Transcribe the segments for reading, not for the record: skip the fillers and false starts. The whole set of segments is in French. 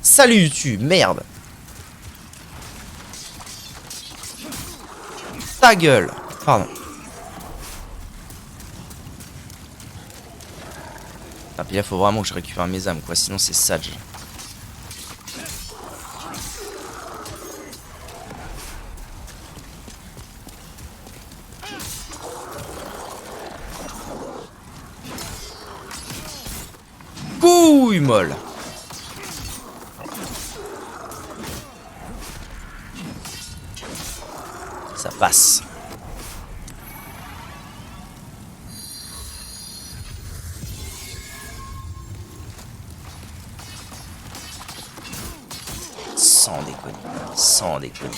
Salut YouTube, merde. Ta gueule. Pardon. Ah, puis là, faut vraiment que je récupère mes âmes, quoi. Sinon, c'est sage. Couille molle. Ça passe. Sans déconner. Sans déconner.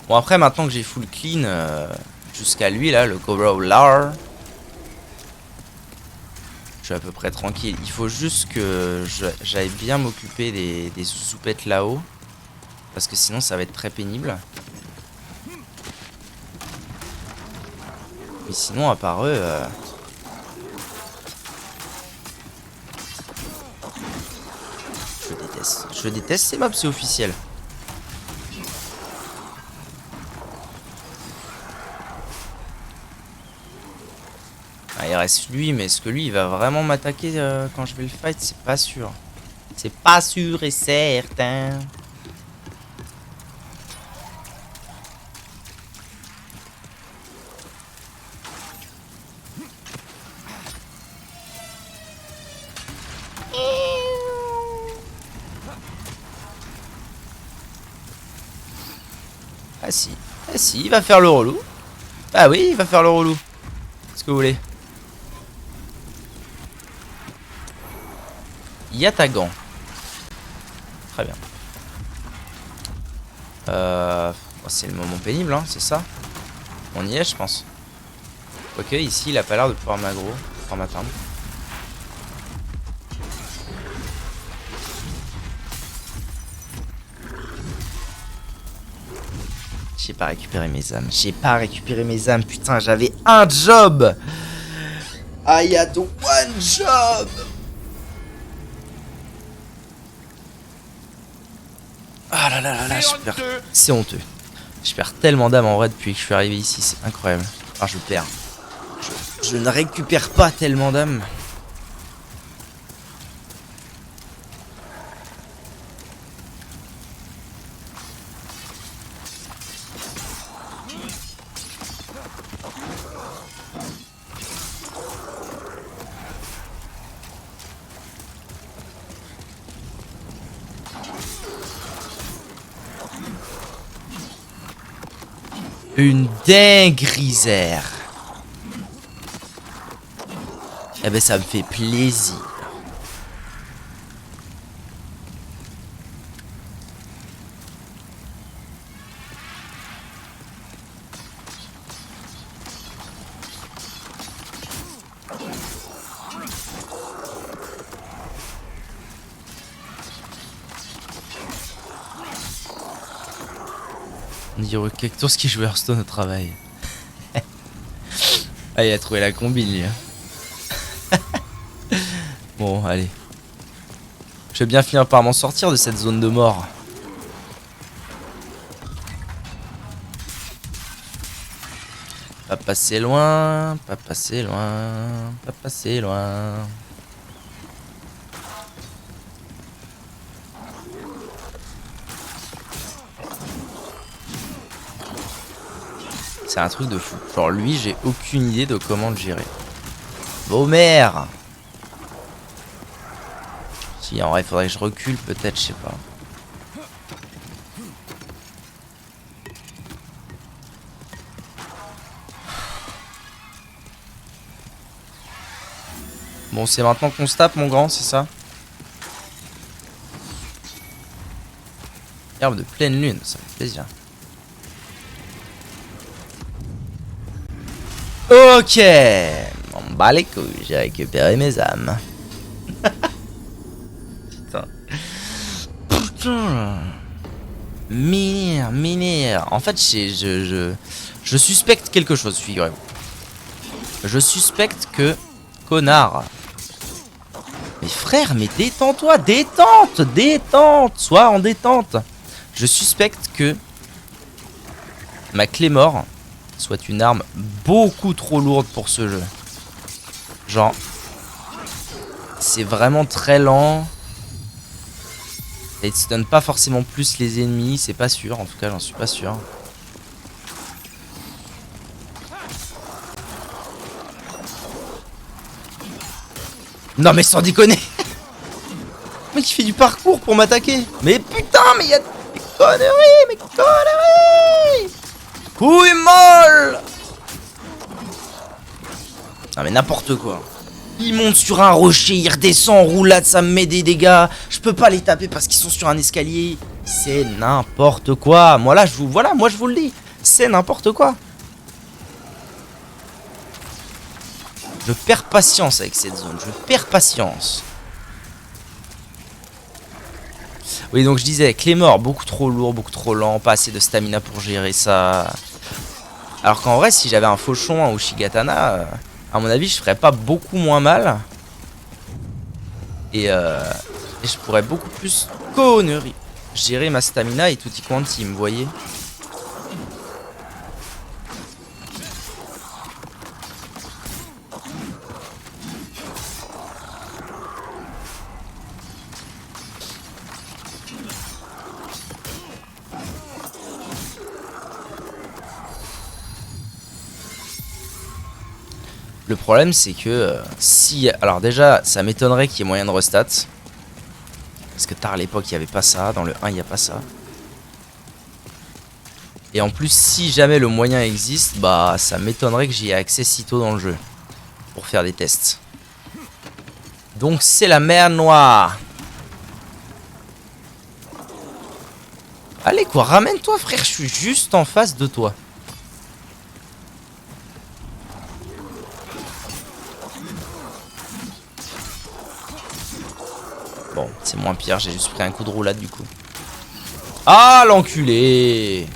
Bon, après, maintenant que j'ai full clean jusqu'à lui, là, le Growler, je suis à peu près tranquille. Il faut juste que j'aille bien m'occuper des sous-soupettes là-haut. Parce que sinon, ça va être très pénible. Mais sinon, à part eux... je déteste. Je déteste ces mobs, c'est officiel. Ah, il reste lui, mais est-ce que lui, il va vraiment m'attaquer quand je vais le fight? C'est pas sûr. C'est pas sûr et certain. Ah si. Ah si, il va faire le relou. Ah oui, il va faire le relou. Qu'est-ce que vous voulez? Yatagan. Très bien. C'est le moment pénible, hein, c'est ça? On y est, je pense. Ok, ici, il a pas l'air de pouvoir m'aggro, pouvoir m'atteindre. J'ai pas récupéré mes âmes. J'ai pas récupéré mes âmes. Putain, j'avais un job. I had one job. Ah là là là là, c'est honteux. Je perds tellement d'âmes en vrai depuis que je suis arrivé ici, c'est incroyable. Enfin, je perds. Je ne récupère pas tellement d'âmes. Une dinguerisère. Eh ben ça me fait plaisir. On dirait Cactus qui joue Hearthstone au travail. Ah, il a trouvé la combine, lui. Bon, allez. Je vais bien finir par m'en sortir de cette zone de mort. Pas passer loin, pas passer loin, pas passer loin. C'est un truc de fou. Genre lui, j'ai aucune idée de comment le gérer. Vos mères. Si, en vrai, il faudrait que je recule, peut-être, je sais pas. Bon, c'est maintenant qu'on se tape, mon grand, c'est ça? Herbe de pleine lune, ça fait plaisir. Ok, on bat les couilles, j'ai récupéré mes âmes. Putain. Putain. Minir. En fait, je suspecte quelque chose, figurez-vous. Je suspecte que, connard, Mais frère, mais détends-toi, détente, détente, sois en détente. Je suspecte que ma Claymore soit une arme beaucoup trop lourde pour ce jeu. Genre, c'est vraiment très lent. Et ça donne pas forcément plus les ennemis, c'est pas sûr, en tout cas j'en suis pas sûr. Non mais sans déconner. Le mec il fait du parcours pour m'attaquer. Mais putain, mais il y a des conneries, mais conneries. Couille molle. Ah mais n'importe quoi. Il monte sur un rocher, il redescend en roulade, ça me met des dégâts. Je peux pas les taper parce qu'ils sont sur un escalier. C'est n'importe quoi. Moi là, je vous le dis. C'est n'importe quoi. Je perds patience avec cette zone. Je perds patience. Oui, donc je disais, Claymore, beaucoup trop lourd, beaucoup trop lent, pas assez de stamina pour gérer ça. Alors qu'en vrai, si j'avais un fauchon, un Uchigatana, à mon avis, je ferais pas beaucoup moins mal. Et je pourrais beaucoup plus conneries gérer ma stamina et tutti quanti, vous voyez. Le problème c'est que si... Alors déjà ça m'étonnerait qu'il y ait moyen de restat. Parce que tard à l'époque il n'y avait pas ça. Dans le 1 il n'y a pas ça. Et en plus si jamais le moyen existe, bah ça m'étonnerait que j'y ai accès si tôt dans le jeu. Pour faire des tests. Donc c'est la mer Noire. Allez quoi, ramène-toi frère, je suis juste en face de toi. Bon, c'est moins pire, j'ai juste pris un coup de roulade du coup. Ah, l'enculé!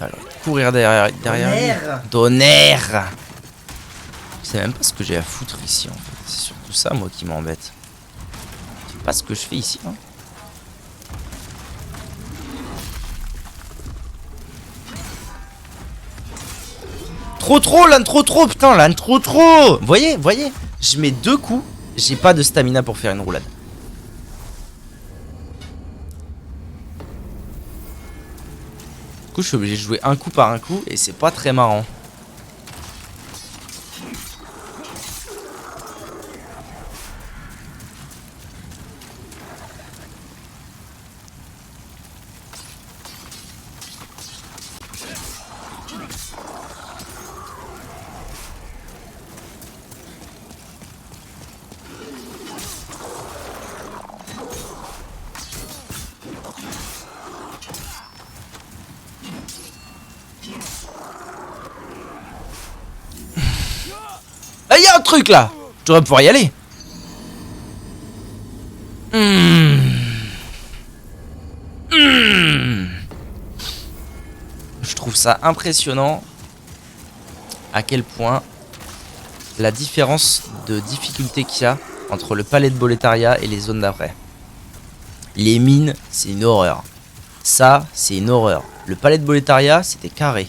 Alors, courir derrière. Tonnerre. Je sais même pas ce que j'ai à foutre ici en fait. C'est surtout ça moi qui m'embête. Je sais pas ce que je fais ici. Hein. Trop là, trop putain là, trop. Voyez, je mets 2 coups, j'ai pas de stamina pour faire une roulade. Du coup je suis obligé de jouer un coup par un coup et c'est pas très marrant. Ah, y a un truc là. Je devrais pouvoir y aller. Je trouve ça impressionnant à quel point la différence de difficulté qu'il y a entre le palais de Boletaria et les zones d'après. Les mines, c'est une horreur. Ça, c'est une horreur. Le palais de Boletaria, c'était carré.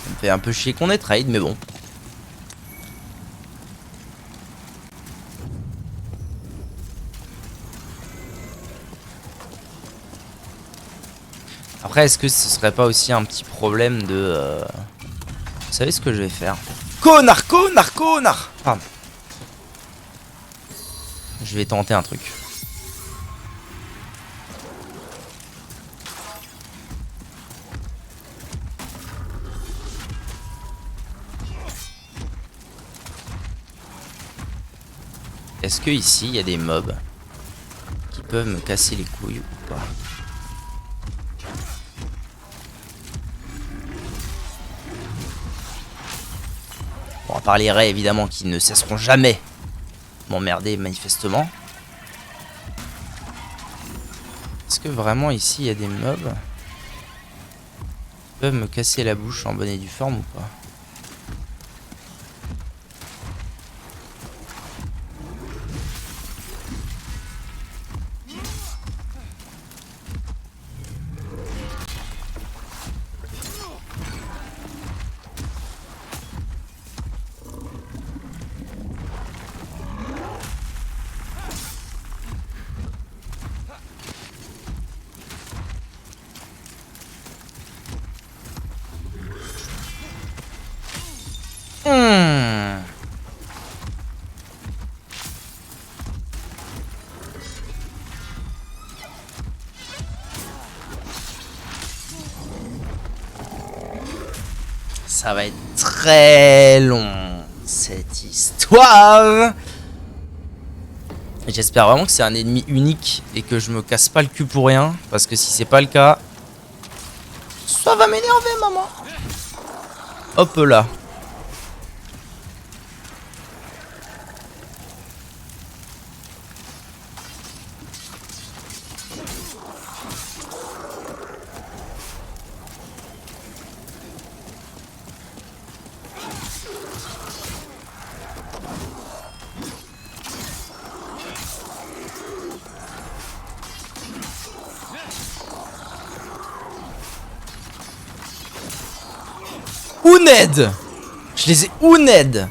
Ça me fait un peu chier qu'on ait trade, mais bon. Après, est-ce que ce serait pas aussi un petit problème de... Vous savez ce que je vais faire? Connard. Pardon. Je vais tenter un truc. Est-ce que ici il y a des mobs qui peuvent me casser les couilles ou pas? Bon, à part les raies évidemment qui ne cesseront jamais de m'emmerder manifestement. Est-ce que vraiment ici il y a des mobs qui peuvent me casser la bouche en bonne et due forme ou pas? Ça va être très long, cette histoire. J'espère vraiment que c'est un ennemi unique et que je me casse pas le cul pour rien. Parce que si c'est pas le cas, ça va m'énerver, maman. Hop là. Ouned! Je les ai ouned!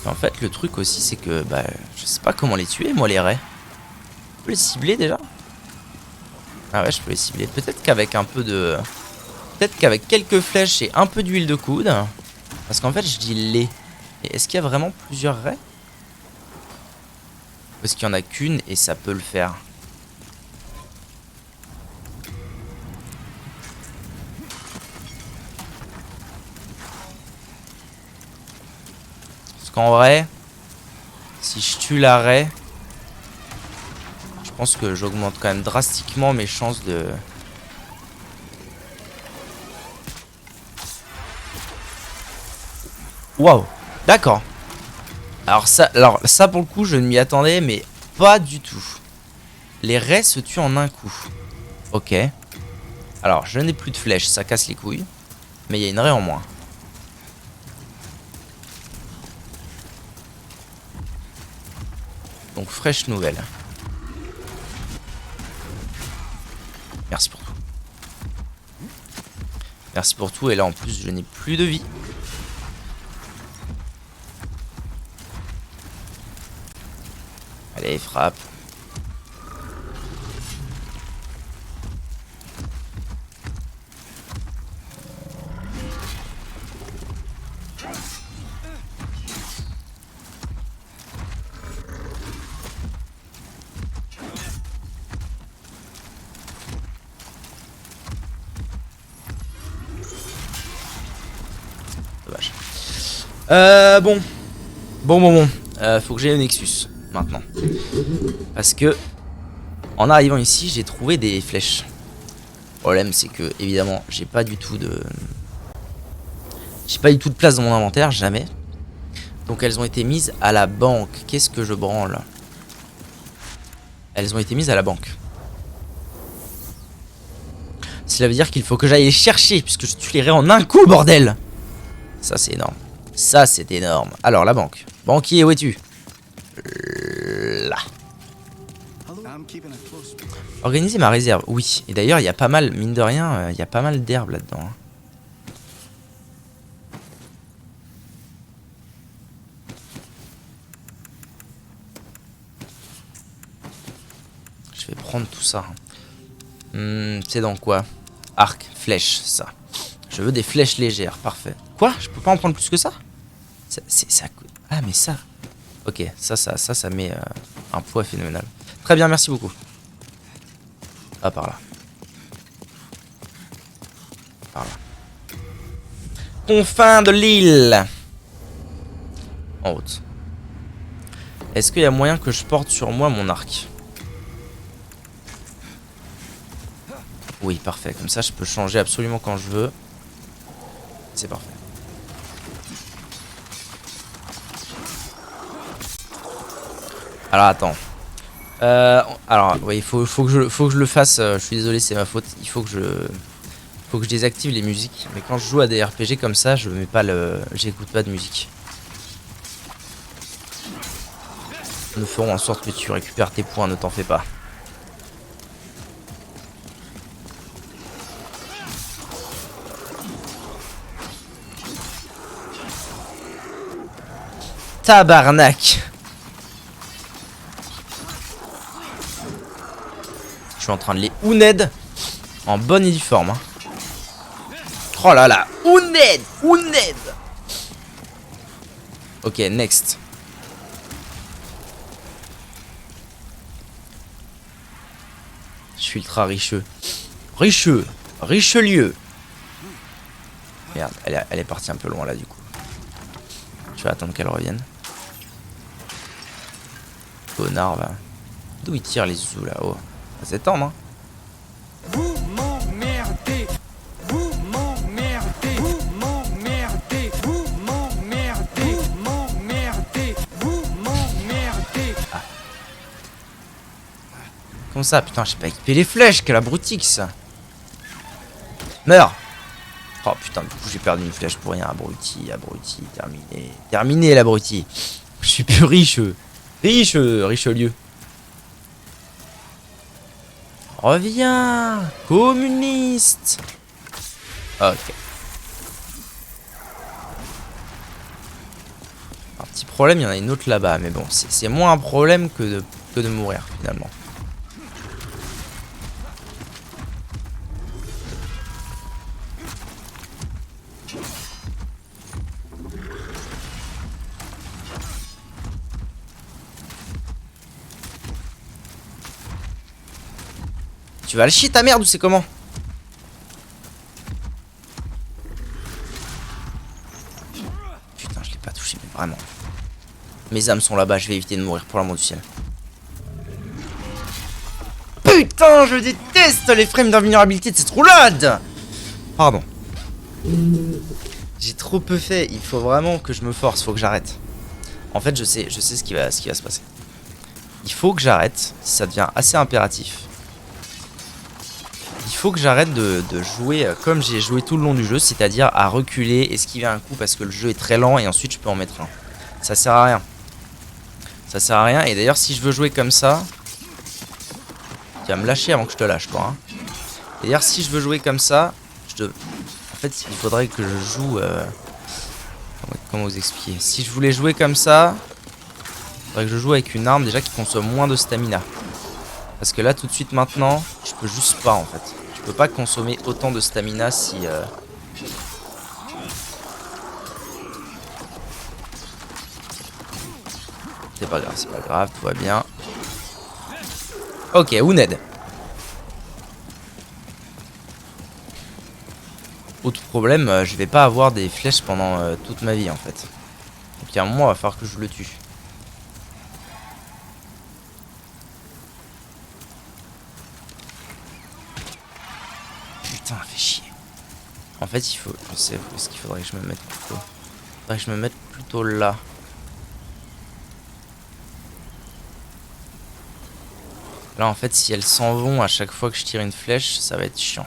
En fait, le truc aussi, c'est que bah, je sais pas comment les tuer, moi, les raies. Je peux les cibler déjà? Ah ouais, je peux les cibler. Peut-être qu'avec un peu de... Peut-être qu'avec quelques flèches et un peu d'huile de coude. Parce qu'en fait, je dis les. Et est-ce qu'il y a vraiment plusieurs raies? Parce qu'il y en a qu'une et ça peut le faire. Parce qu'en vrai, si je tue la raie, je pense que j'augmente quand même drastiquement mes chances de... Waouh, d'accord. Alors ça pour le coup, je ne m'y attendais, mais pas du tout. Les raies se tuent en un coup. Ok. Alors, je n'ai plus de flèches, ça casse les couilles. Mais il y a une raie en moins. Donc, fraîche nouvelle. Merci pour tout. Merci pour tout. Et là, en plus, je n'ai plus de vie. Allez, frappe. Dommage. Bon. Faut que j'aille au Nexus maintenant. Parce que en arrivant ici, j'ai trouvé des flèches. Le problème, c'est que évidemment, j'ai pas du tout de place dans mon inventaire, jamais. Donc elles ont été mises à la banque. Qu'est-ce que je branle? Elles ont été mises à la banque. Cela veut dire qu'il faut que j'aille les chercher, puisque je tue les raies en un coup, bordel. Ça, c'est énorme. Ça, c'est énorme. Alors, la banque. Banquier, où es-tu? Là. Organiser ma réserve, oui. Et d'ailleurs, il y a pas mal, mine de rien, il y a pas mal d'herbes là-dedans. Je vais prendre tout ça. C'est dans quoi? Arc, flèche, ça. Je veux des flèches légères, parfait. Quoi? Je peux pas en prendre plus que ça? Ça. Ah, mais ça. Ok, ça met un poids phénoménal. Très bien, merci beaucoup. Ah, par là. Par là. Confins de l'île. En route. Est-ce qu'il y a moyen que je porte sur moi mon arc? Oui, parfait. Comme ça, je peux changer absolument quand je veux. C'est parfait. Alors, attends. Alors, oui, il faut que je le fasse. Je suis désolé, c'est ma faute. Il faut que je désactive les musiques. Mais quand je joue à des RPG comme ça, je mets pas j'écoute pas de musique. Nous ferons en sorte que tu récupères tes points, ne t'en fais pas. Tabarnak! Je suis en train de les Ouned en bonne et due forme. Hein. Oh là là! Ouned! Ok, next. Je suis ultra richeux. Richelieu. Merde, elle est partie un peu loin là du coup. Je vais attendre qu'elle revienne. Connard va. D'où il tire les zouzous là-haut? Ça s'étend, hein? Vous m'emmerdez. Vous m'emmerdez. Vous m'emmerdez. Vous m'emmerdez. Vous m'emmerdez. Vous m'emmerdez. Ah. Comment ça? Putain, j'ai pas équipé les flèches, quel abruti Meurs! Oh putain, du coup j'ai perdu une flèche pour rien. Abruti, terminé. Terminé l'abruti. Je suis plus riche. Richelieu. Reviens, communiste. Ok. Un petit problème, il y en a une autre là-bas. Mais bon, c'est moins un problème que de mourir finalement. Tu vas le chier ta merde ou c'est comment? Putain, je l'ai pas touché, mais vraiment. Mes âmes sont là-bas, je vais éviter de mourir pour l'amour du ciel. Putain, je déteste les frames d'invulnérabilité de cette roulade. Pardon. J'ai trop peu fait, il faut vraiment que je me force, faut que j'arrête. En fait, je sais ce qui va se passer. Il faut que j'arrête, ça devient assez impératif. Il faut que j'arrête de jouer comme j'ai joué tout le long du jeu, c'est-à-dire à reculer, esquiver un coup parce que le jeu est très lent et ensuite je peux en mettre un. Ça sert à rien. Ça sert à rien et d'ailleurs si je veux jouer comme ça, tu vas me lâcher avant que je te lâche toi. Hein. D'ailleurs si je veux jouer comme ça, en fait il faudrait que je joue... Comment vous expliquer? Si je voulais jouer comme ça, il faudrait que je joue avec une arme déjà qui consomme moins de stamina. Parce que là tout de suite maintenant, je peux juste pas en fait. Je peux pas consommer autant de stamina si... C'est pas grave, tout va bien. Ok, Ouned. Autre problème, je vais pas avoir des flèches pendant toute ma vie en fait. Donc il y a un moment, il va falloir que je le tue. Putain, fait chier. En fait, il faut... Je sais où est-ce qu'il faudrait que je me mette plutôt. Il faudrait que je me mette plutôt là. Là, en fait, si elles s'en vont à chaque fois que je tire une flèche, ça va être chiant.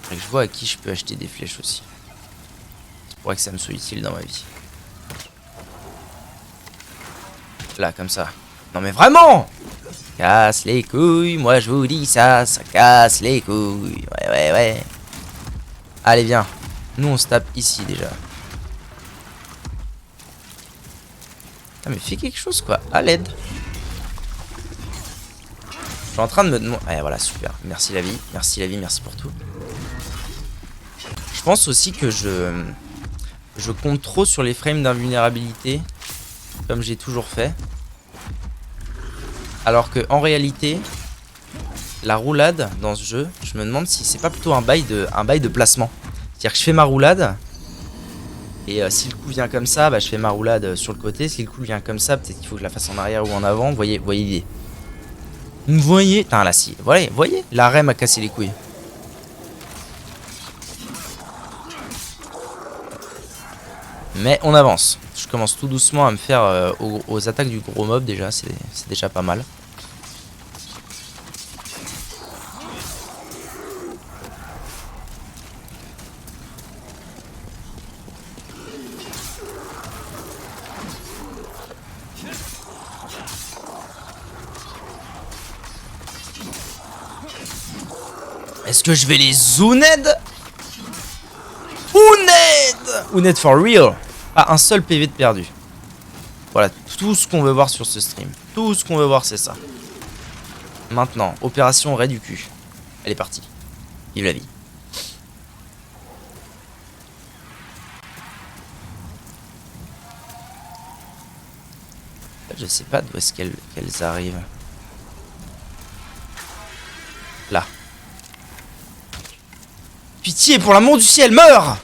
Faudrait que je vois à qui je peux acheter des flèches aussi. C'est pour que ça me soit utile dans ma vie. Là, comme ça. Non mais vraiment! Casse les couilles, moi je vous dis ça, ça casse les couilles. Ouais. Allez, viens. Nous, on se tape ici déjà. Putain, mais fais quelque chose quoi, à l'aide. suis en train de me demander... Ouais, voilà, super. Merci la vie, merci pour tout. Je pense aussi que je compte trop sur les frames d'invulnérabilité, comme j'ai toujours fait. Alors que en réalité, la roulade dans ce jeu, je me demande si c'est pas plutôt un bail de placement. C'est-à-dire que je fais ma roulade, et si le coup vient comme ça, bah, je fais ma roulade sur le côté. Si le coup vient comme ça, peut-être qu'il faut que je la fasse en arrière ou en avant. Vous voyez l'idée. Vous voyez, putain là si, voyez, l'arrêt m'a cassé les couilles. Mais on avance. Je commence tout doucement à me faire aux attaques du gros mob déjà, c'est déjà pas mal. Est-ce que je vais les Uned? Uned for real. Ah, un seul PV de perdu. Voilà, tout ce qu'on veut voir sur ce stream. Tout ce qu'on veut voir, c'est ça. Maintenant, opération raid du cul. Elle est partie. Vive la vie. Je sais pas d'où est-ce qu'elles arrivent. Là. Pitié, pour l'amour du ciel, meurs!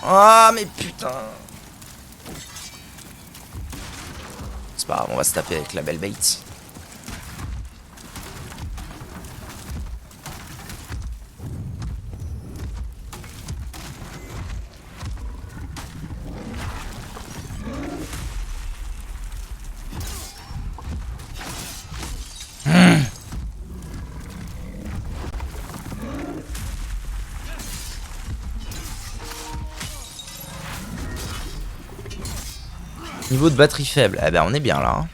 Ah, mais putain. C'est pas grave, on va se taper avec la belle bait. Niveau de batterie faible, eh ben on est bien là. Hein.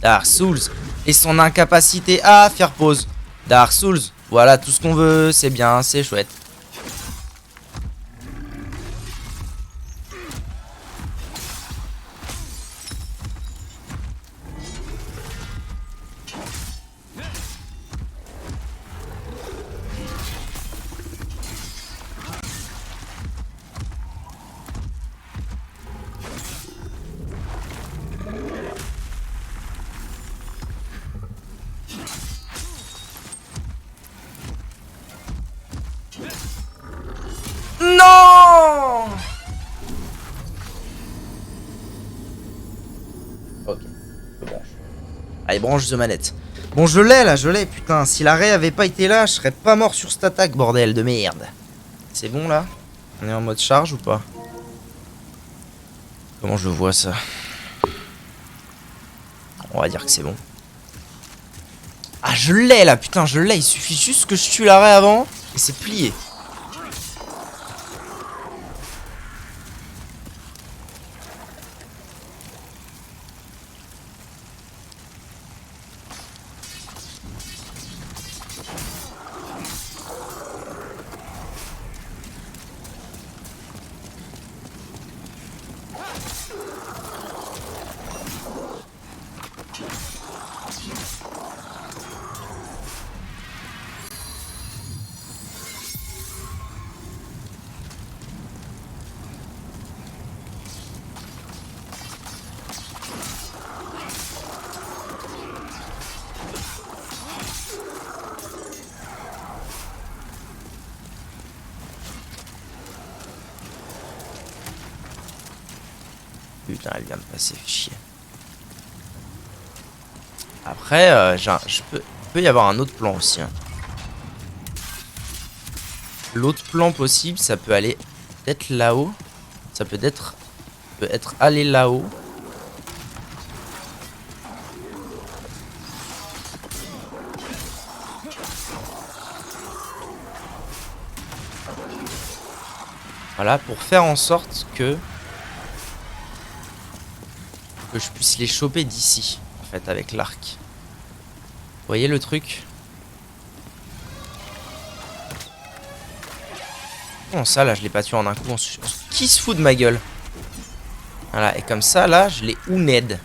Dark Souls et son incapacité à faire pause. Dark Souls, voilà tout ce qu'on veut, c'est bien, c'est chouette. Non! Ok, je branche. Allez, branche de manette. Bon, je l'ai là, je l'ai, putain. Si l'arrêt avait pas été là, je serais pas mort sur cette attaque, bordel de merde. C'est bon là? On est en mode charge ou pas? Comment je vois ça? On va dire que c'est bon. Ah, je l'ai là, putain, je l'ai. Il suffit juste que je tue l'arrêt avant et c'est plié. Putain, elle vient de passer, chier. Après, peut y avoir un autre plan aussi. Hein. L'autre plan possible, ça peut aller peut-être là-haut. Ça peut être aller là-haut. Voilà, pour faire en sorte que je puisse les choper d'ici, en fait, avec l'arc. Vous voyez le truc? Bon, ça, là, je l'ai pas tué en un coup. Qui se fout de ma gueule? Voilà, et comme ça, là, je l'ai Uned.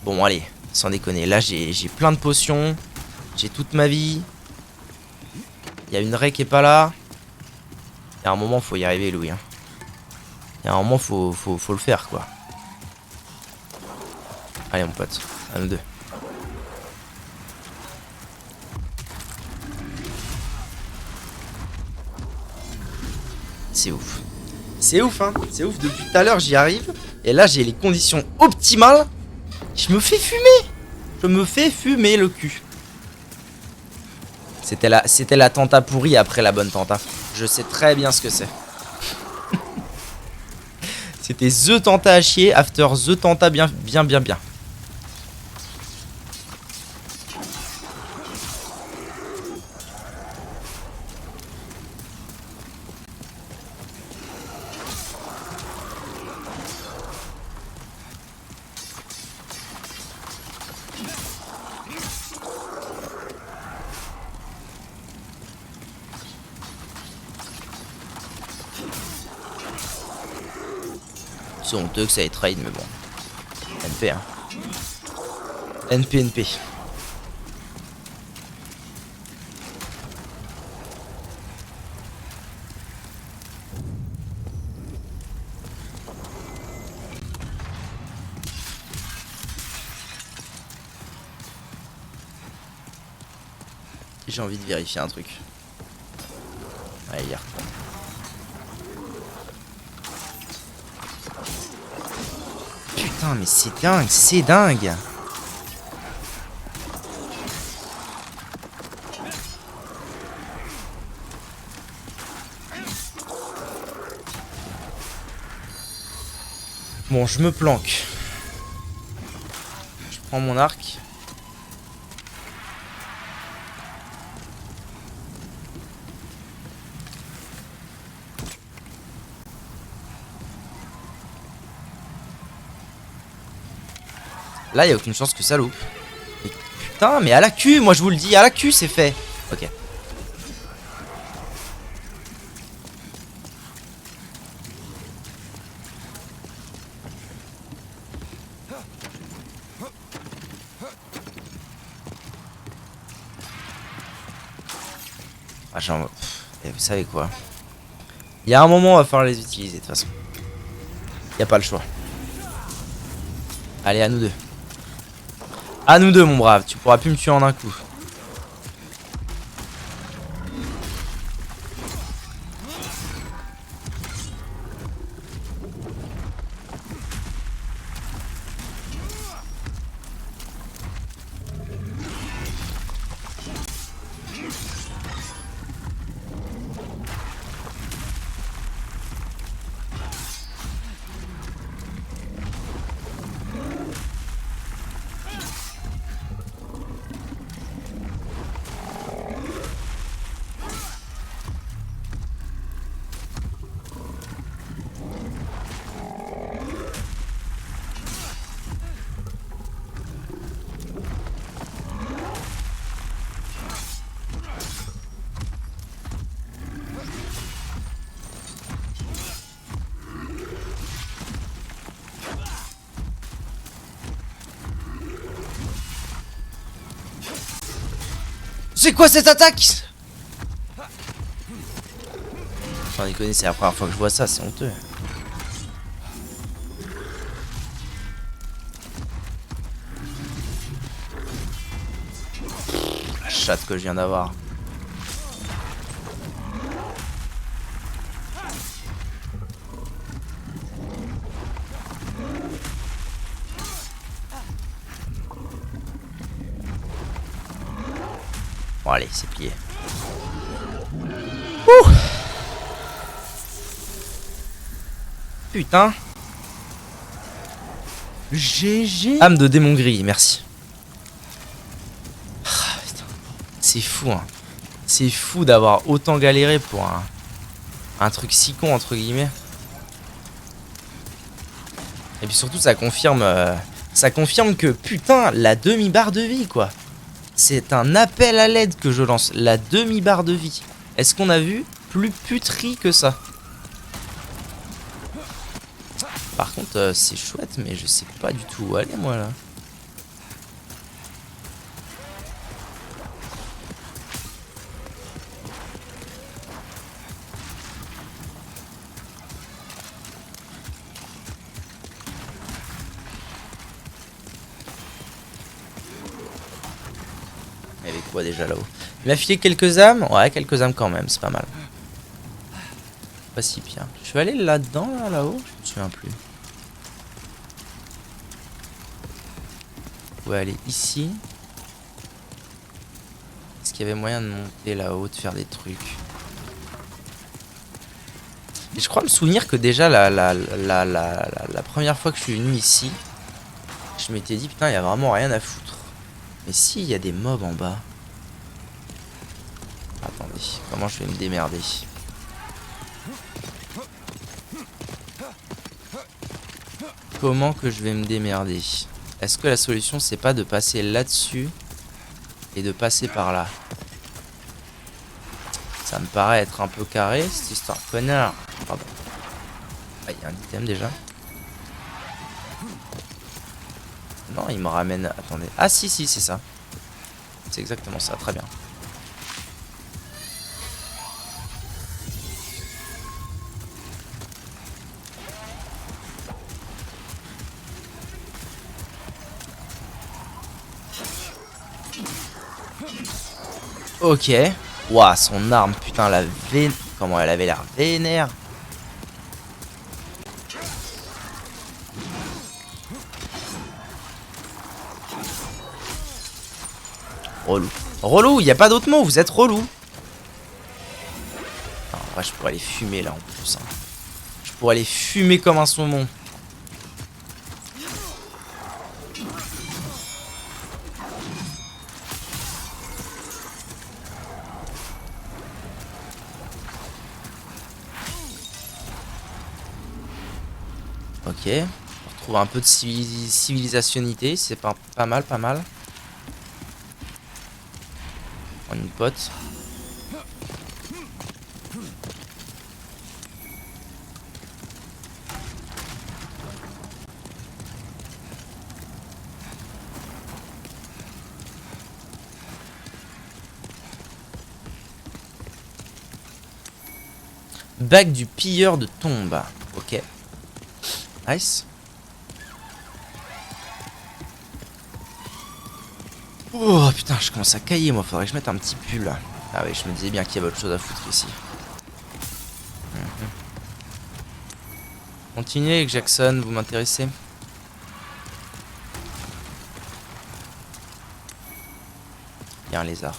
Bon, allez, sans déconner. Là, j'ai plein de potions. J'ai toute ma vie. Il y a une raie qui est pas là. Il y a un moment, faut y arriver, Louis. Hein. Il y a un moment, faut le faire, quoi. Allez, mon pote, à nous deux. C'est ouf. C'est ouf, hein. C'est ouf, depuis tout à l'heure, j'y arrive. Et là, j'ai les conditions optimales. Je me fais fumer. Je me fais fumer le cul. C'était la tenta pourrie après la bonne tenta. Je sais très bien ce que c'est. C'était the tenta à chier after the tenta bien. C'est honteux que ça ait trade, mais bon. NP, hein. NP. J'ai envie de vérifier un truc. Allez, hier. Putain, mais c'est dingue. Bon, je me planque. Je prends mon arc. Là, il n'y a aucune chance que ça loupe. Mais putain, mais à la queue, moi je vous le dis, à la queue c'est fait. Ok. Ah, genre, vous savez quoi? Il y a un moment, on va falloir les utiliser de toute façon. Il n'y a pas le choix. Allez, à nous deux. À nous deux, mon brave. Tu pourras plus me tuer en un coup. C'est quoi cette attaque? Sans déconner, c'est la première fois que je vois ça, c'est honteux. La chatte que je viens d'avoir. Bon allez, c'est plié. Ouh. Putain. GG. Âme de démon gris, merci. Ah, c'est fou, hein. C'est fou d'avoir autant galéré pour un truc si con, entre guillemets. Et puis surtout, ça confirme que, putain, la demi-barre de vie, quoi. C'est un appel à l'aide que je lance. La demi-barre de vie. Est-ce qu'on a vu plus puterie que ça? Par contre, c'est chouette, mais je sais pas du tout où aller, moi, là. Il y avait quoi déjà là-haut? Il m'a filé quelques âmes? Ouais, quelques âmes quand même, c'est pas mal. Pas si pire. Je vais aller là-dedans, là-haut? Je me souviens plus. On va aller ici. Est-ce qu'il y avait moyen de monter là-haut, de faire des trucs? Et je crois me souvenir que déjà la première fois que je suis venu ici, je m'étais dit putain, il y a vraiment rien à foutre. Mais si, il y a des mobs en bas. Attendez, comment je vais me démerder? Comment que je vais me démerder? Est-ce que la solution c'est pas de passer là-dessus et de passer par là? Ça me paraît être un peu carré cette histoire. Connard. Pardon. Ah, il y a un item déjà. Non, il me ramène. Attendez. Ah si si, c'est ça. C'est exactement ça, très bien. Ok. Ouah, son arme, putain, la vénère. Comment elle avait l'air vénère. Relou. Relou, il n'y a pas d'autre mot, vous êtes relou. En vrai, je pourrais les fumer là en plus. Hein. Je pourrais les fumer comme un saumon. Ok, on retrouve un peu de civilisationité, c'est pas mal, pas mal. On a une pote. Bague du pilleur de tombes. Ok. Nice. Oh putain, je commence à cailler moi, faudrait que je mette un petit pull là. Ah oui, je me disais bien qu'il y avait autre chose à foutre ici. Continuez avec Jackson, vous m'intéressez. Il y a un lézard.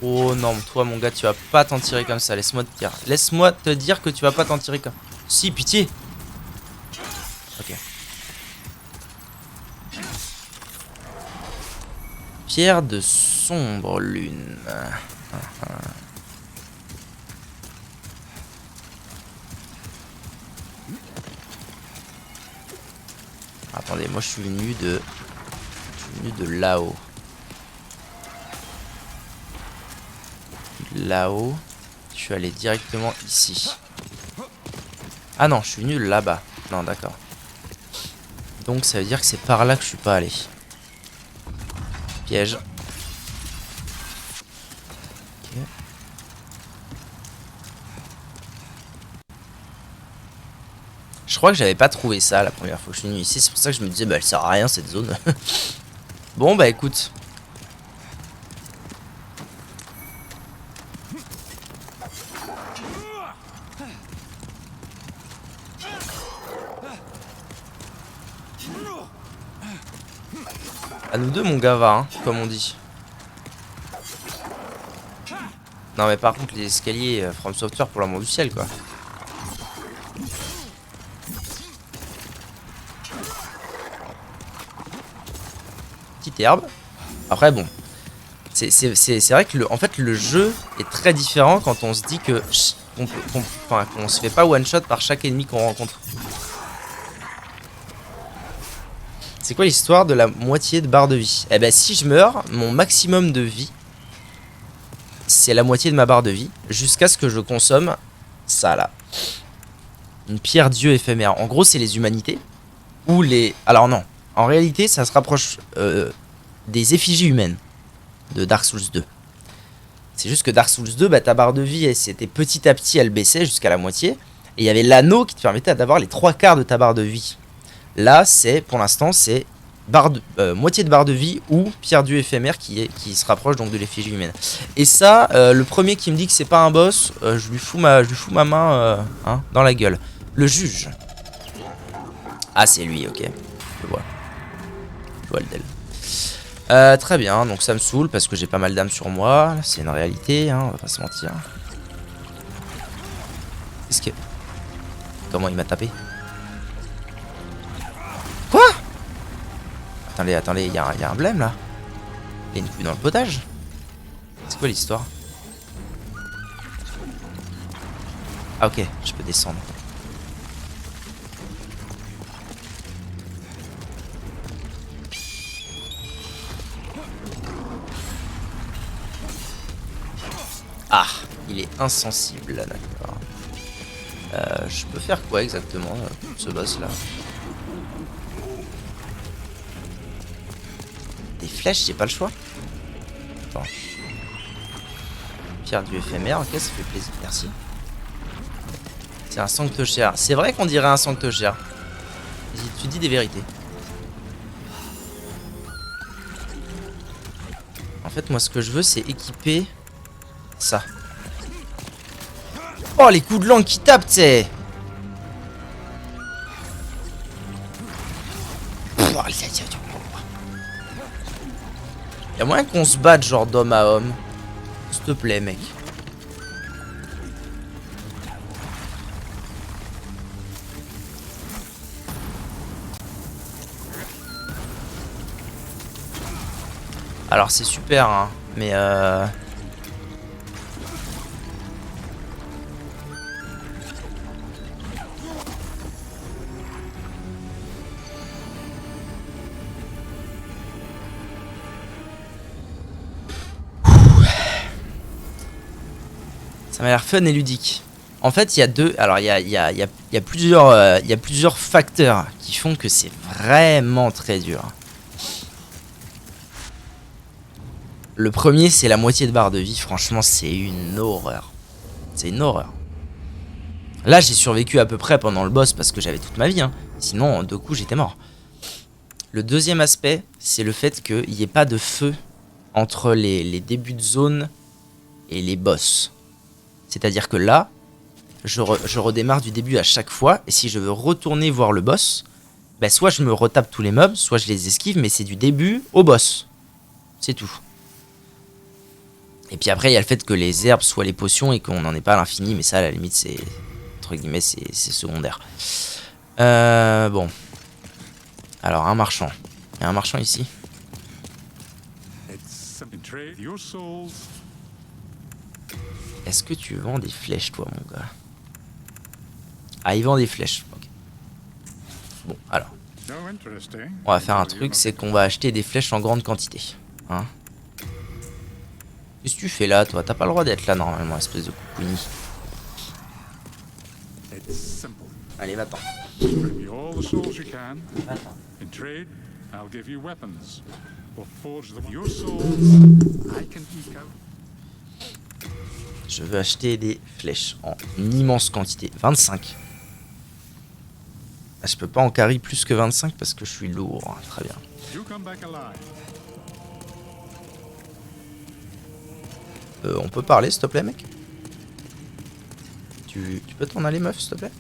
Oh non, toi mon gars, tu vas pas t'en tirer comme ça, laisse-moi te dire. Laisse-moi te dire que tu vas pas t'en tirer comme... Si, pitié. Ok. Pierre de sombre lune. Attendez, moi je suis venu de là-haut. Là-haut, je suis allé directement ici. Ah non, je suis venu là-bas. Non, d'accord. Donc ça veut dire que c'est par là que je suis pas allé. Piège. Ok. Je crois que j'avais pas trouvé ça la première fois que je suis venu ici. C'est pour ça que je me disais, bah elle sert à rien cette zone. Bon, bah écoute. À nous deux, mon gars, va, hein, comme on dit. Non, mais par contre, les escaliers From Software, pour l'amour du ciel, quoi. Petite herbe. Après, bon. C'est vrai que en fait, le jeu est très différent quand on se dit que qu'on se fait pas one shot par chaque ennemi qu'on rencontre. C'est quoi l'histoire de la moitié de barre de vie? Eh ben si je meurs, mon maximum de vie, c'est la moitié de ma barre de vie, jusqu'à ce que je consomme Ça là. Une pierre dieu éphémère. En gros, c'est les humanités. Ou les... Alors non. En réalité, ça se rapproche des effigies humaines de Dark Souls 2. C'est juste que Dark Souls 2, bah, ta barre de vie, c'était petit à petit, elle baissait jusqu'à la moitié. Et il y avait l'anneau qui te permettait d'avoir les 3/4 de ta barre de vie. Là, c'est, pour l'instant, c'est moitié de barre de vie ou pierre dieu éphémère qui se rapproche donc de l'effigie humaine. Et ça, le premier qui me dit que c'est pas un boss, je lui fous ma main hein, dans la gueule. Le juge. Ah, c'est lui, ok. Je vois. Je vois le del. Très bien, donc ça me saoule parce que j'ai pas mal d'âme sur moi. C'est une réalité, hein, on va pas se mentir. Qu'est-ce que... Comment il m'a tapé? Quoi? Attendez, il y a un blême là. Il y a une couille dans le potage. C'est quoi l'histoire? Ah ok, je peux descendre. Ah, il est insensible là, d'accord. Je peux faire quoi exactement, ce boss là? Des flèches, j'ai pas le choix. Attends. Pierre du éphémère, ok, ça fait plaisir, merci. C'est un sanctochère. C'est vrai qu'on dirait un sanctochère. Tu dis des vérités. En fait, moi, ce que je veux, c'est équiper ça. Oh, les coups de langue qui tapent, tu sais. Y'a moyen qu'on se batte genre d'homme à homme. S'il te plaît, mec. Alors c'est super, hein, mais ça m'a l'air fun et ludique. En fait, il y a deux... Alors, il y a plusieurs facteurs qui font que c'est vraiment très dur. Le premier, c'est la moitié de barre de vie. Franchement, c'est une horreur. C'est une horreur. Là, j'ai survécu à peu près pendant le boss parce que j'avais toute ma vie. Hein. Sinon, en 2 coups, j'étais mort. Le deuxième aspect, c'est le fait qu'il n'y ait pas de feu entre les débuts de zone et les boss. C'est-à-dire que là, je redémarre du début à chaque fois. Et si je veux retourner voir le boss, bah soit je me retape tous les mobs, soit je les esquive, mais c'est du début au boss. C'est tout. Et puis après, il y a le fait que les herbes soient les potions et qu'on n'en ait pas à l'infini. Mais ça, à la limite, c'est... Entre guillemets, c'est secondaire. Bon. Alors, un marchand. Il y a un marchand ici. Est-ce que tu vends des flèches, toi, mon gars? Ah, il vend des flèches. Ok. Bon, alors. On va faire un truc, c'est qu'on va acheter des flèches en grande quantité. Hein? Qu'est-ce que tu fais là, toi? T'as pas le droit d'être là, normalement, espèce de coucouni. Allez, va-t'en. Je veux acheter des flèches en immense quantité. 25. Ah, je peux pas en carry plus que 25 parce que je suis lourd. Très bien. On peut parler, s'il te plaît, mec? Tu peux t'en aller, meuf, s'il te plaît?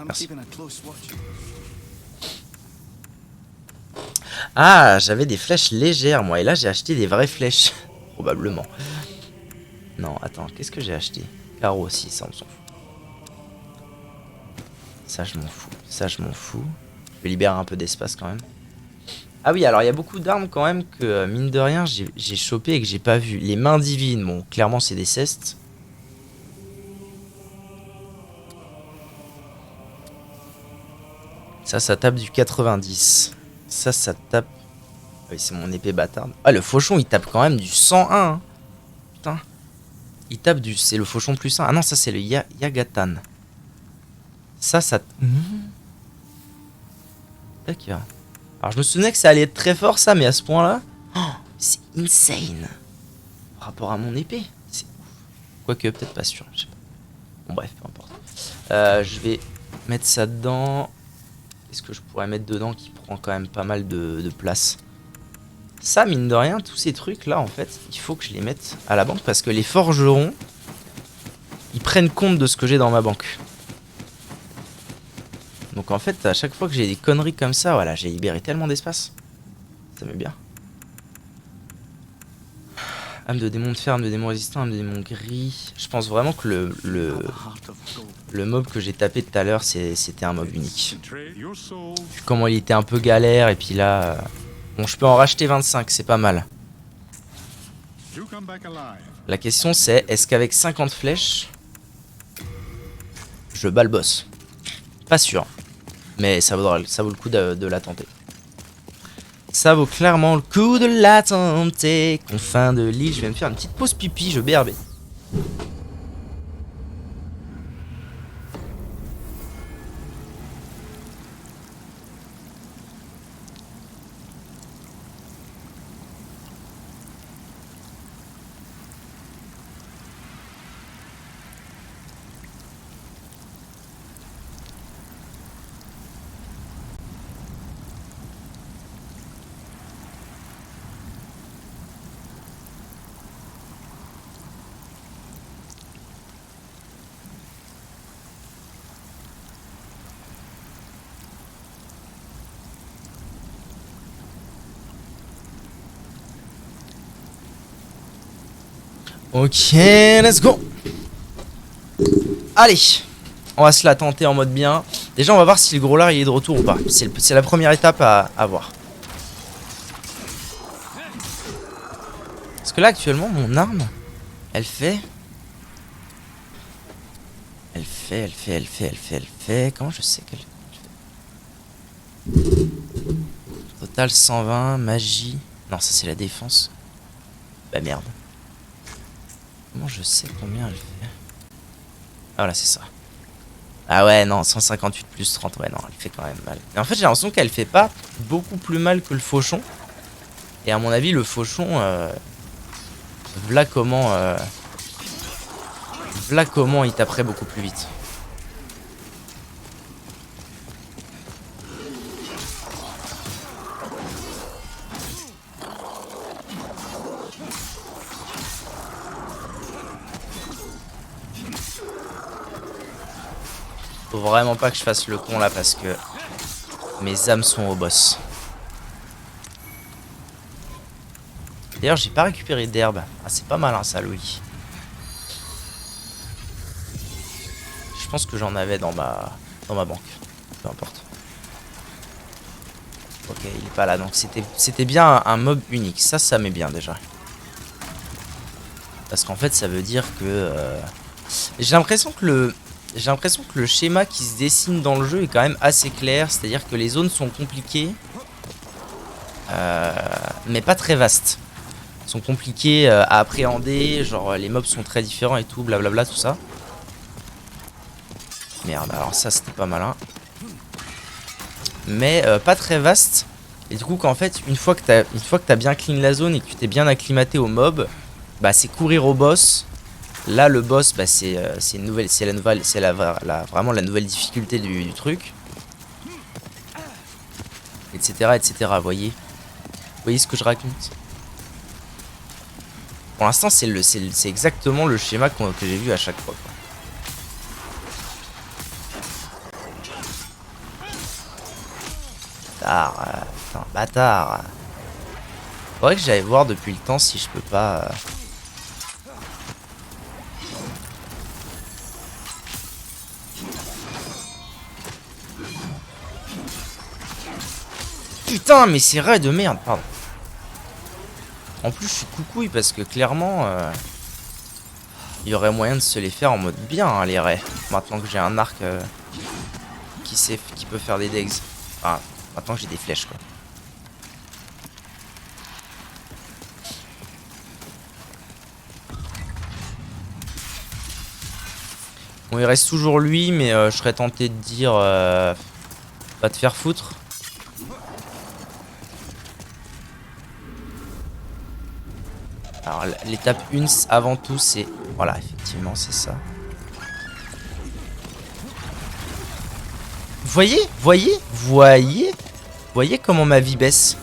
Merci. Ah, j'avais des flèches légères, moi. Et là, j'ai acheté des vraies flèches. Probablement. Non, attends, qu'est-ce que j'ai acheté? Carreau aussi, ça on s'en fout. Ça je m'en fous. Ça je m'en fous. Je vais libérer un peu d'espace quand même. Ah oui, alors il y a beaucoup d'armes quand même que, mine de rien, j'ai chopé et que j'ai pas vu. Les mains divines, bon, clairement c'est des cestes. Ça tape du 90. Ça tape... Oui, c'est mon épée bâtarde. Ah, le fauchon, il tape quand même du 101. Hein. Putain. Il tape du... C'est le fauchon plus 1. Ah non, ça c'est le Yagatan. Ça... D'accord. Alors je me souvenais que ça allait être très fort ça, mais à ce point-là... Oh, c'est insane. Par rapport à mon épée. C'est ouf. Quoique, peut-être pas sûr. Je sais pas. Bon bref, peu importe. Je vais mettre ça dedans. Qu'est-ce que je pourrais mettre dedans qui prend quand même pas mal de place? Ça, mine de rien, tous ces trucs-là, en fait, il faut que je les mette à la banque parce que les forgerons, ils prennent compte de ce que j'ai dans ma banque. Donc en fait, à chaque fois que j'ai des conneries comme ça, voilà, j'ai libéré tellement d'espace. Ça met bien. Âme de démon de fer, âme de démon résistant, âme de démon gris. Je pense vraiment que le mob que j'ai tapé tout à l'heure, c'était un mob unique. Vu comment il était un peu galère, et puis là... Bon, je peux en racheter 25, c'est pas mal. La question c'est, est-ce qu'avec 50 flèches, je bats le boss? Pas sûr. Mais ça vaut le coup de la tenter. Ça vaut clairement le coup de la tenter. Confin de l'île, je vais me faire une petite pause pipi, je BRB. Ok, let's go. Allez, on va se la tenter en mode bien. Déjà, on va voir si le gros lard il est de retour ou pas. C'est la première étape à voir. Parce que là, actuellement, mon arme, elle fait... Comment je sais qu'elle fait? Total 120, magie... Non, ça c'est la défense. Bah merde. Comment je sais combien elle fait? Ah voilà, c'est ça. Ah ouais, non, 158 plus 30, ouais, non, elle fait quand même mal. Mais en fait, j'ai l'impression qu'elle fait pas beaucoup plus mal que le fauchon. Et à mon avis, le fauchon... V'là comment il taperait beaucoup plus vite. Faut vraiment pas que je fasse le con là parce que mes âmes sont au boss. D'ailleurs, j'ai pas récupéré d'herbe. Ah, c'est pas mal hein, ça, Louis. Je pense que j'en avais dans ma banque. Peu importe. Ok, il est pas là. Donc c'était bien un mob unique. Ça m'est bien déjà. Parce qu'en fait, ça veut dire que... J'ai l'impression que le schéma qui se dessine dans le jeu est quand même assez clair. C'est-à-dire que les zones sont compliquées. Mais pas très vastes. Sont compliqués à appréhender, genre les mobs sont très différents et tout, blablabla, tout ça. Merde, alors ça c'était pas malin. Mais pas très vaste. Et du coup, qu'en fait, une fois que t'as bien clean la zone et que tu t'es bien acclimaté au mob, bah c'est courir au boss. Là, le boss, bah c'est vraiment la nouvelle difficulté du truc. Etc, etc, voyez ce que je raconte? Pour l'instant, c'est exactement le schéma que j'ai vu à chaque fois. Quoi. Bâtard, putain, bâtard. Faudrait que j'aille voir depuis le temps si je peux pas... Putain, mais c'est vrai de merde, pardon. En plus, je suis coucouille parce que clairement, il y aurait moyen de se les faire en mode bien, hein, les raies. Maintenant que j'ai un arc qui peut faire des degs. Enfin, maintenant que j'ai des flèches, quoi. Bon, il reste toujours lui, mais je serais tenté de dire... va te faire foutre. Alors, l'étape 1, avant tout, c'est... Voilà, effectivement, c'est ça. Voyez comment ma vie baisse.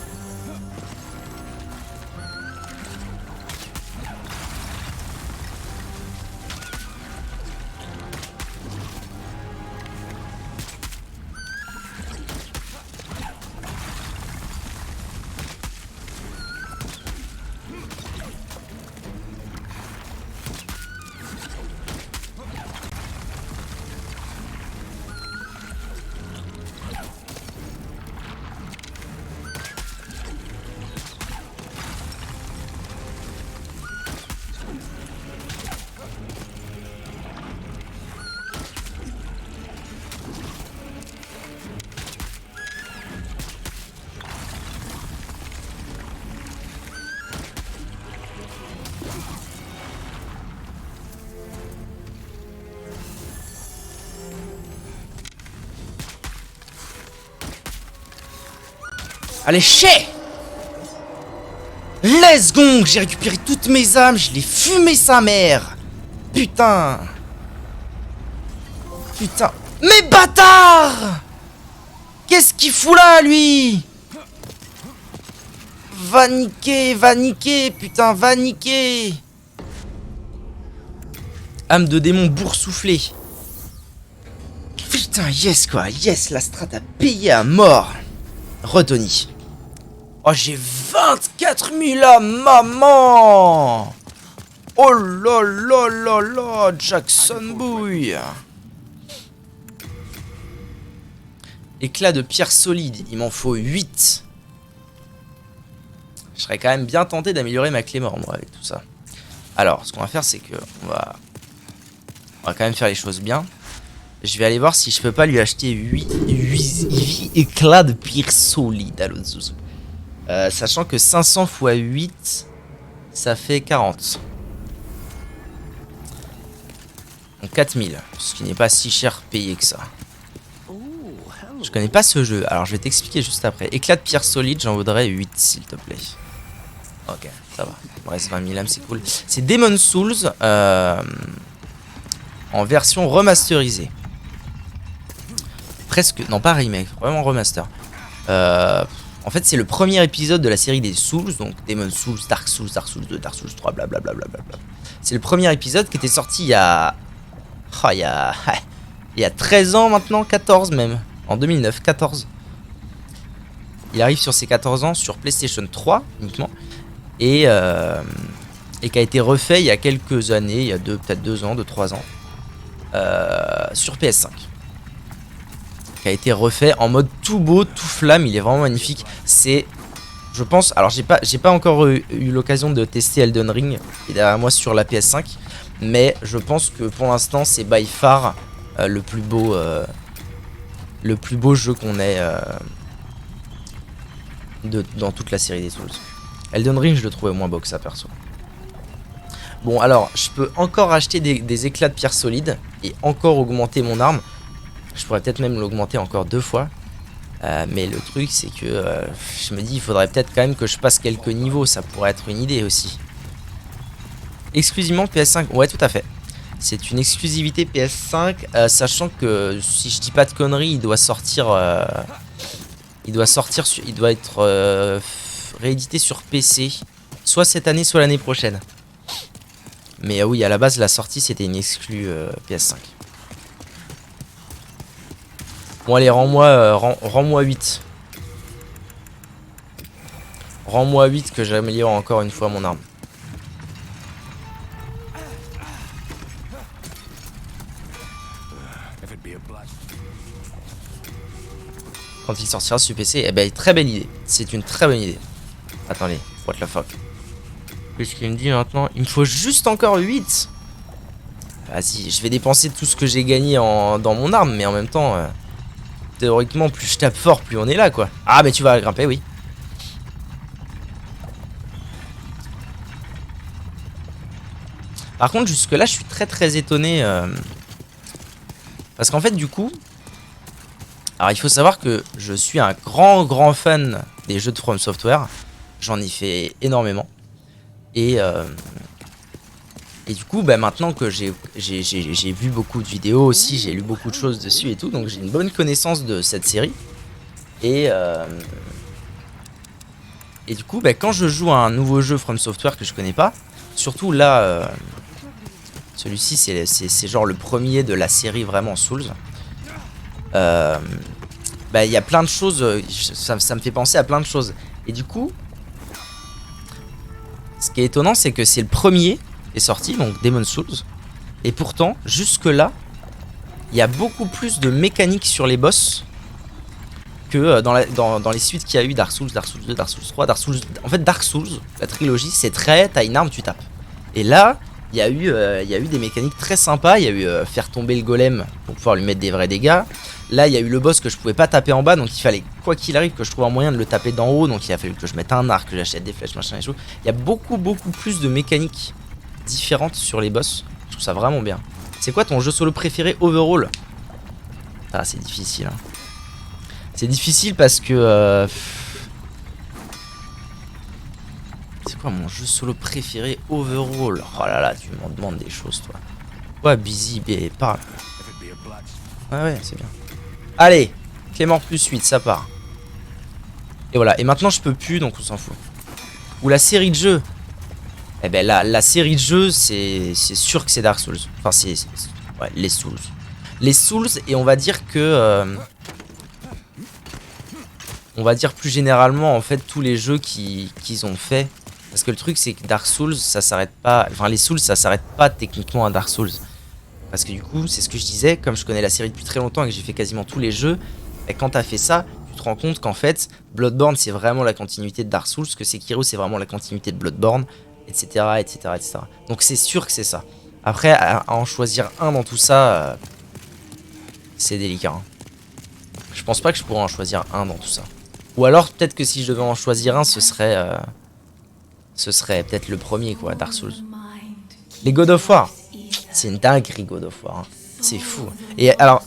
Allez, chais! Let's go! J'ai récupéré toutes mes âmes, je l'ai fumé sa mère! Putain! Putain! Mais bâtard! Qu'est-ce qu'il fout là, lui? Va niquer, putain, va niquer! Âme de démon boursouflée. Putain, yes quoi, yes, la strat a payé à mort. Retoni. Oh, j'ai 24 000 à maman! Oh là là là là, Jackson Bouille! Éclat de pierre solide, il m'en faut 8. Je serais quand même bien tenté d'améliorer ma Claymore, moi, avec tout ça. Alors, ce qu'on va faire, c'est que on va quand même faire les choses bien. Je vais aller voir si je peux pas lui acheter 8 éclats de pierre solide à l'autre zouzou. Sachant que 500 x 8, ça fait 40. Donc 4000, ce qui n'est pas si cher payé que ça. Je connais pas ce jeu, alors je vais t'expliquer juste après. Éclat de pierre solide, j'en voudrais 8 s'il te plaît. Ok, ça va. Il me reste 20 000 âmes, c'est cool. C'est Demon's Souls en version remasterisée. Presque, non pas remake, vraiment remaster. En fait, c'est le premier épisode de la série des Souls, donc Demon's Souls, Dark Souls, Dark Souls 2, Dark Souls 3, blablabla. C'est le premier épisode qui était sorti il y a 13 ans maintenant, 14 même, en 2009, 14. Il arrive sur ses 14 ans sur PlayStation 3 uniquement, et qui a été refait il y a quelques années, il y a peut-être 2 ans, 2-3 ans, sur PS5. Qui a été refait en mode tout beau, tout flamme, il est vraiment magnifique. C'est, je pense, alors j'ai pas encore eu l'occasion de tester Elden Ring, qui est derrière moi sur la PS5, mais je pense que pour l'instant c'est by far le plus beau jeu qu'on ait dans toute la série des Souls. Elden Ring, je le trouvais moins beau que ça perso. Bon, alors je peux encore acheter des éclats de pierre solide et encore augmenter mon arme. Je pourrais peut-être même l'augmenter encore 2 fois. Mais le truc, c'est que je me dis, il faudrait peut-être quand même que je passe quelques niveaux. Ça pourrait être une idée aussi. Exclusivement PS5. Ouais, tout à fait. C'est une exclusivité PS5. Sachant que, si je dis pas de conneries, il doit sortir... il doit être réédité sur PC. Soit cette année, soit l'année prochaine. Mais oui, à la base, la sortie, c'était une exclue PS5. Bon allez, rends-moi 8. Rends-moi 8 que j'améliore encore une fois mon arme. Quand il sortira sur PC, eh ben très belle idée. C'est une très bonne idée. Attendez, what the fuck. Qu'est-ce qu'il me dit maintenant? Il me faut juste encore 8. Vas-y, je vais dépenser tout ce que j'ai gagné dans mon arme, mais en même temps... théoriquement, plus je tape fort, plus on est là, quoi. Ah, mais tu vas grimper, oui. Par contre, jusque-là, je suis très très étonné Parce qu'en fait, du coup... Alors, il faut savoir que je suis un grand fan des jeux de From Software. J'en ai fait énormément. Et du coup, bah, maintenant que j'ai vu beaucoup de vidéos aussi, j'ai lu beaucoup de choses dessus et tout, donc j'ai une bonne connaissance de cette série. Et du coup, bah, quand je joue à un nouveau jeu From Software que je connais pas, surtout là, celui-ci c'est genre le premier de la série vraiment Souls. Bah, il y a plein de choses, ça me fait penser à plein de choses. Et du coup, ce qui est étonnant, c'est que c'est le premier qui est sorti, donc Demon's Souls. Et pourtant, jusque-là, il y a beaucoup plus de mécanique sur les boss que dans les suites qu'il y a eu, Dark Souls, Dark Souls 2, Dark Souls 3, Dark Souls... En fait, Dark Souls, la trilogie, c'est très... T'as une arme, tu tapes. Et là, il y a eu des mécaniques très sympas. Il y a eu faire tomber le golem pour pouvoir lui mettre des vrais dégâts. Là, il y a eu le boss que je pouvais pas taper en bas, donc il fallait, quoi qu'il arrive, que je trouve un moyen de le taper d'en haut. Donc il a fallu que je mette un arc, que j'achète des flèches, machin et tout. Il y a beaucoup plus de mécaniques différentes sur les boss. Je trouve ça vraiment bien. C'est quoi ton jeu solo préféré overall? Ah, c'est difficile. Hein. C'est difficile parce que... C'est quoi mon jeu solo préféré overall? Oh là là, tu m'en demandes des choses, toi. Ouais, Busy, parle. Ouais, c'est bien. Allez, Clément plus 8, ça part. Et voilà, et maintenant je peux plus, donc on s'en fout. Ou la série de jeux. Eh ben la série de jeux, c'est sûr que c'est Dark Souls. Enfin, ouais, les Souls. Les Souls, et on va dire que... on va dire plus généralement, en fait, tous les jeux qu'ils ont fait. Parce que le truc, c'est que Dark Souls, ça s'arrête pas... Enfin, les Souls, ça s'arrête pas techniquement à Dark Souls. Parce que du coup, c'est ce que je disais, comme je connais la série depuis très longtemps et que j'ai fait quasiment tous les jeux, et quand t'as fait ça, tu te rends compte qu'en fait, Bloodborne, c'est vraiment la continuité de Dark Souls, que Sekiro, c'est vraiment la continuité de Bloodborne, etc. etc. Donc c'est sûr que c'est ça. Après, à en choisir un dans tout ça, c'est délicat. Hein. Je pense pas que je pourrais en choisir un dans tout ça. Ou alors, peut-être que si je devais en choisir un, ce serait peut-être le premier, quoi, Dark Souls. Les God of War. C'est une dinguerie God of War, hein. C'est fou. Et alors,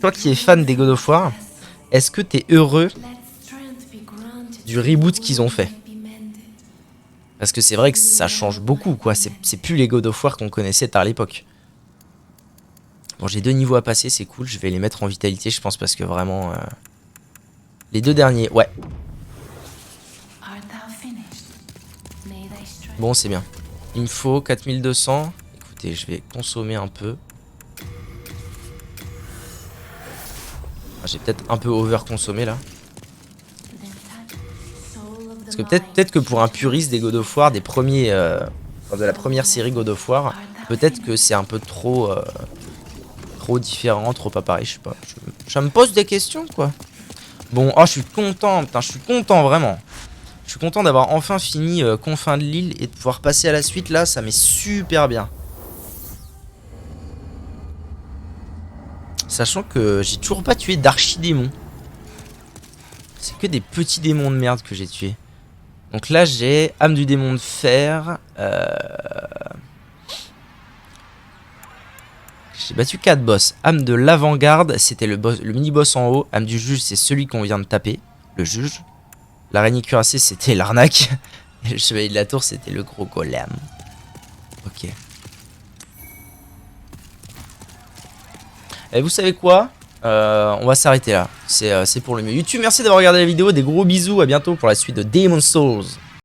toi qui es fan des God of War, est-ce que t'es heureux du reboot qu'ils ont fait? Parce que c'est vrai que ça change beaucoup, quoi. C'est plus les God of War qu'on connaissait à l'époque. Bon, j'ai 2 niveaux à passer, c'est cool. Je vais les mettre en vitalité, je pense, parce que vraiment... Les 2 derniers, ouais. Bon, c'est bien. Il me faut 4200... Écoutez, je vais consommer un peu. J'ai peut-être un peu over-consommé là. Parce que peut-être que pour un puriste des God of War, des premiers, de la première série God of War, peut-être que c'est un peu trop différent, trop pas pareil, je sais pas. Je me pose des questions, quoi. Bon, oh, je suis content, putain, je suis content vraiment. Je suis content d'avoir enfin fini Confins de l'île et de pouvoir passer à la suite là, ça m'est super bien. Sachant que j'ai toujours pas tué d'archidémons. C'est que des petits démons de merde que j'ai tués. Donc là j'ai âme du démon de fer. J'ai battu 4 boss. Âme de l'avant-garde, c'était le mini-boss en haut. Âme du juge, c'est celui qu'on vient de taper. Le juge. L'araignée cuirassée, c'était l'arnaque. Et le chevalier de la tour, c'était le gros golem. Ok. Et vous savez quoi, on va s'arrêter là. C'est pour le mieux. YouTube, merci d'avoir regardé la vidéo. Des gros bisous. À bientôt pour la suite de Demon's Souls.